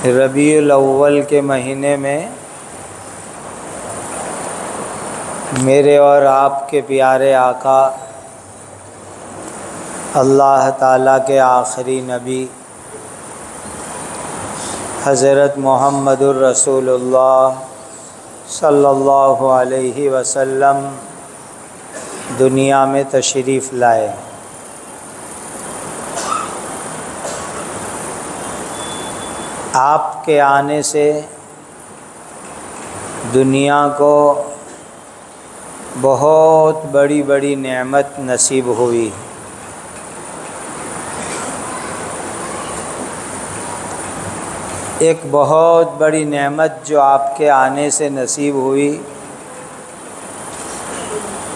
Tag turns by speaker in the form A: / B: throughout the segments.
A: ربیع الاول کے مہینے میں میرے اور آپ کے پیارے آقا اللہ تعالیٰ کے آخری نبی حضرت محمد الرسول اللہ صلی اللہ علیہ وسلم دنیا میں تشریف لائے۔ آپ کے آنے سے دنیا کو بہت بڑی بڑی نعمت نصیب ہوئی۔ ایک بہت بڑی نعمت جو آپ کے آنے سے نصیب ہوئی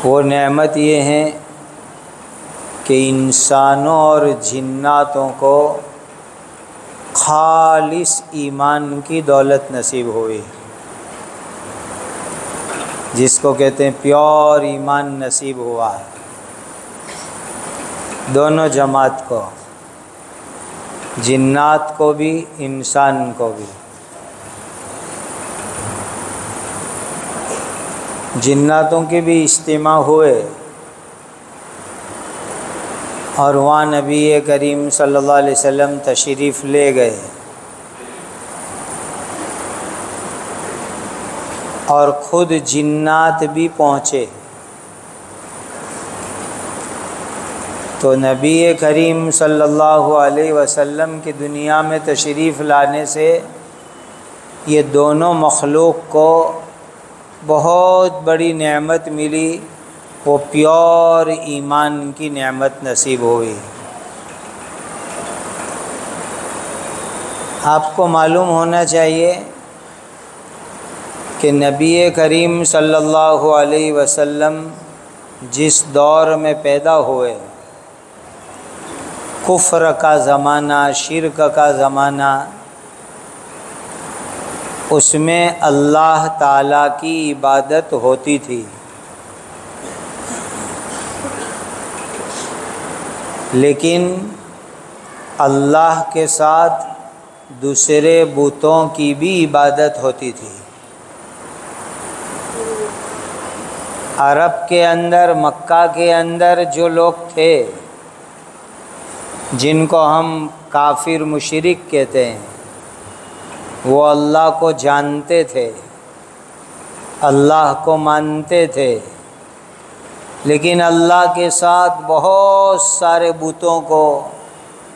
A: وہ نعمت یہ ہے کہ انسانوں اور جناتوں کو خالص ایمان کی دولت نصیب ہوئی، جس کو کہتے ہیں پیور ایمان نصیب ہوا ہے دونوں جماعت کو، جنات کو بھی انسان کو بھی۔ جناتوں کے بھی اجتماع ہوئے اور وہاں نبی کریم صلی اللہ علیہ وسلم تشریف لے گئے اور خود جنات بھی پہنچے۔ تو نبی کریم صلی اللہ علیہ وسلم کی دنیا میں تشریف لانے سے یہ دونوں مخلوق کو بہت بڑی نعمت ملی، وہ پیور ایمان کی نعمت نصیب ہوئی۔ آپ کو معلوم ہونا چاہیے کہ نبی کریم صلی اللہ علیہ وسلم جس دور میں پیدا ہوئے، کفر کا زمانہ، شرک کا زمانہ، اس میں اللہ تعالیٰ کی عبادت ہوتی تھی، لیکن اللہ کے ساتھ دوسرے بتوں کی بھی عبادت ہوتی تھی۔ عرب کے اندر، مکہ کے اندر جو لوگ تھے جن کو ہم کافر مشرک کہتے ہیں، وہ اللہ کو جانتے تھے، اللہ کو مانتے تھے، لیکن اللہ کے ساتھ بہت سارے بتوں کو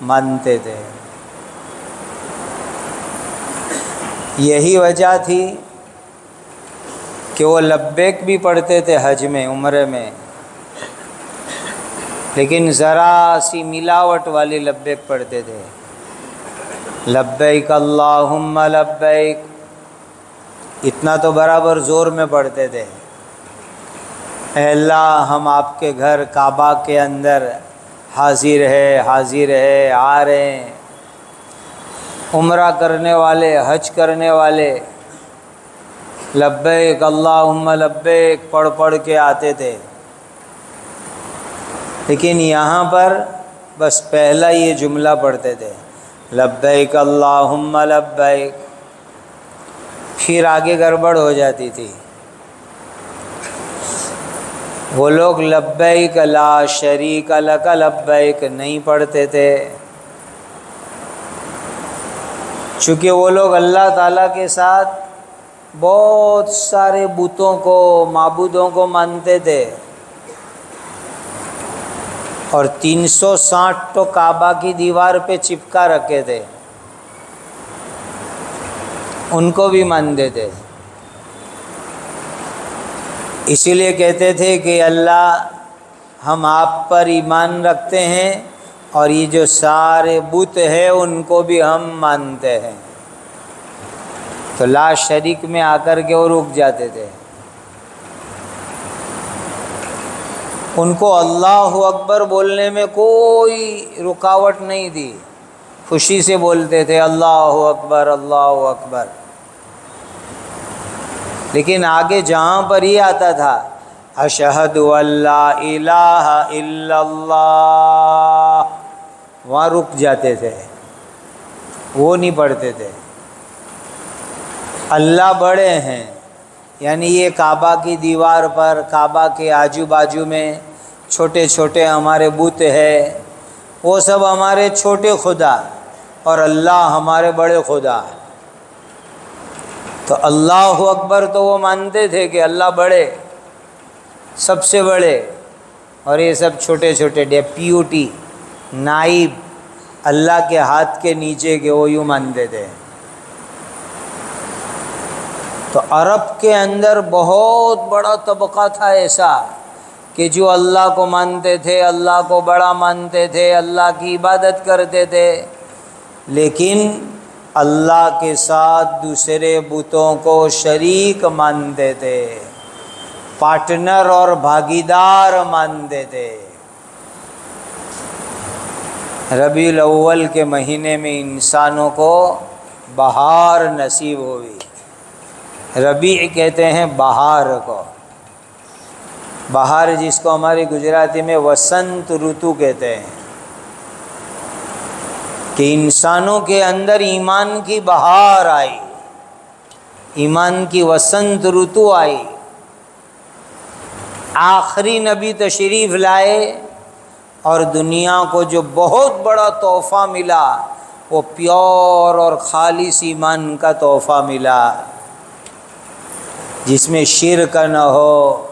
A: مانتے تھے۔ یہی وجہ تھی کہ وہ لبیک بھی پڑھتے تھے حج میں، عمرے میں، لیکن ذرا سی ملاوٹ والی لبیک پڑھتے تھے، لبیک اللہم لبیک، اتنا تو برابر زور میں پڑھتے تھے، اے اللہ ہم آپ کے گھر کعبہ کے اندر حاضر ہے، آ رہے ہیں۔ عمرہ کرنے والے، حج کرنے والے لبیک اللہم لبیک پڑھ پڑھ کے آتے تھے، لیکن یہاں پر بس پہلا یہ جملہ پڑھتے تھے، لبیک اللہم لبیک، پھر آگے گڑبڑ ہو جاتی تھی۔ وہ لوگ لبیک لا شریک لک لبیک نہیں پڑھتے تھے، چونکہ وہ لوگ اللہ تعالیٰ کے ساتھ بہت سارے بتوں کو، معبودوں کو مانتے تھے، اور 360 تو کعبہ کی دیوار پہ چپکا رکھے تھے، ان کو بھی مانتے تھے۔ اسی لیے کہتے تھے کہ اللہ ہم آپ پر ایمان رکھتے ہیں اور یہ جو سارے بت ہیں ان کو بھی ہم مانتے ہیں۔ تو لا شریک میں آ کر کے وہ رک جاتے تھے۔ ان کو اللہ اکبر بولنے میں کوئی رکاوٹ نہیں تھی، خوشی سے بولتے تھے اللہ اکبر اللہ اکبر۔ لیکن آگے جہاں پر یہ آتا تھا اشہد ان لا الہ الا اللہ، وہاں رک جاتے تھے، وہ نہیں پڑھتے تھے۔ اللہ بڑے ہیں، یعنی یہ کعبہ کی دیوار پر، کعبہ کے آجو باجو میں چھوٹے چھوٹے ہمارے بت ہے، وہ سب ہمارے چھوٹے خدا، اور اللہ ہمارے بڑے خدا۔ تو اللہ اکبر تو وہ مانتے تھے کہ اللہ بڑے، سب سے بڑے، اور یہ سب چھوٹے چھوٹے ڈیپیوٹی، نائب اللہ کے ہاتھ کے نیچے کے، وہ یوں مانتے تھے۔ تو عرب کے اندر بہت بڑا طبقہ تھا ایسا کہ جو اللہ کو مانتے تھے، اللہ کو بڑا مانتے تھے، اللہ کی عبادت کرتے تھے، لیکن اللہ کے ساتھ دوسرے بتوں کو شریک مانتے تھے، پارٹنر اور بھاگیدار مانتے تھے۔ ربیع الاول کے مہینے میں انسانوں کو بہار نصیب ہوئی۔ ربیع کہتے ہیں بہار کو، بہار جس کو ہماری گجراتی میں وسنت رتو کہتے ہیں، کہ انسانوں کے اندر ایمان کی بہار آئی، ایمان کی وسنت رتو آئی۔ آخری نبی تشریف لائے اور دنیا کو جو بہت بڑا تحفہ ملا وہ پیور اور خالص ایمان کا تحفہ ملا، جس میں شرک نہ ہو،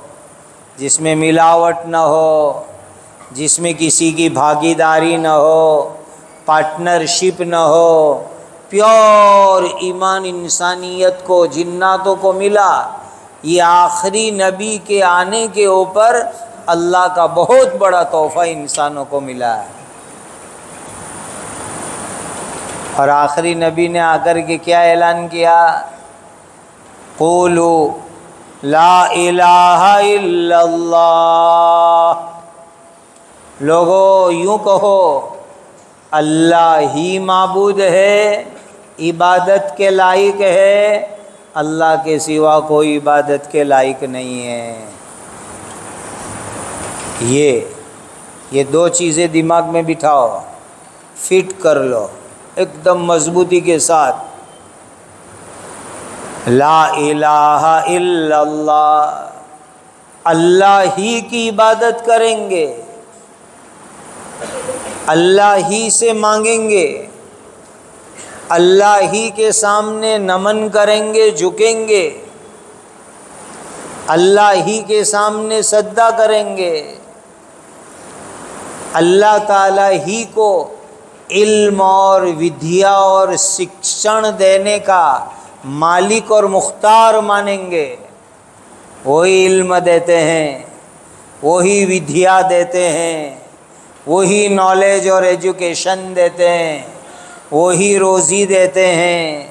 A: جس میں ملاوٹ نہ ہو، جس میں کسی کی بھاگیداری نہ ہو، پارٹنرشپ نہ ہو، پیور ایمان انسانیت کو، جناتوں کو ملا۔ یہ آخری نبی کے آنے کے اوپر اللہ کا بہت بڑا تحفہ انسانوں کو ملا ہے۔ اور آخری نبی نے آ کر کے کیا اعلان کیا؟ قولوا لا الہ الا اللہ، لوگو یوں کہو اللہ ہی معبود ہے، عبادت کے لائق ہے، اللہ کے سوا کوئی عبادت کے لائق نہیں ہے۔ یہ دو چیزیں دماغ میں بٹھاؤ، فٹ کر لو ایک دم مضبوطی کے ساتھ۔ لا الہ الا اللہ، اللہ ہی کی عبادت کریں گے، اللہ ہی سے مانگیں گے، اللہ ہی کے سامنے نمن کریں گے، جھکیں گے، اللہ ہی کے سامنے سجدہ کریں گے، اللہ تعالیٰ ہی کو علم اور ودیا اور شکشن دینے کا مالک اور مختار مانیں گے۔ وہی علم دیتے ہیں، وہی ودیا دیتے ہیں، وہی نالج اور ایجوکیشن دیتے ہیں، وہی روزی دیتے ہیں،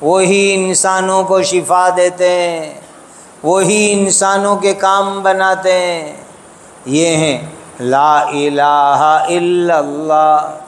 A: وہی انسانوں کو شفا دیتے ہیں، وہی انسانوں کے کام بناتے ہیں۔ یہ ہیں لا الہ الا اللہ۔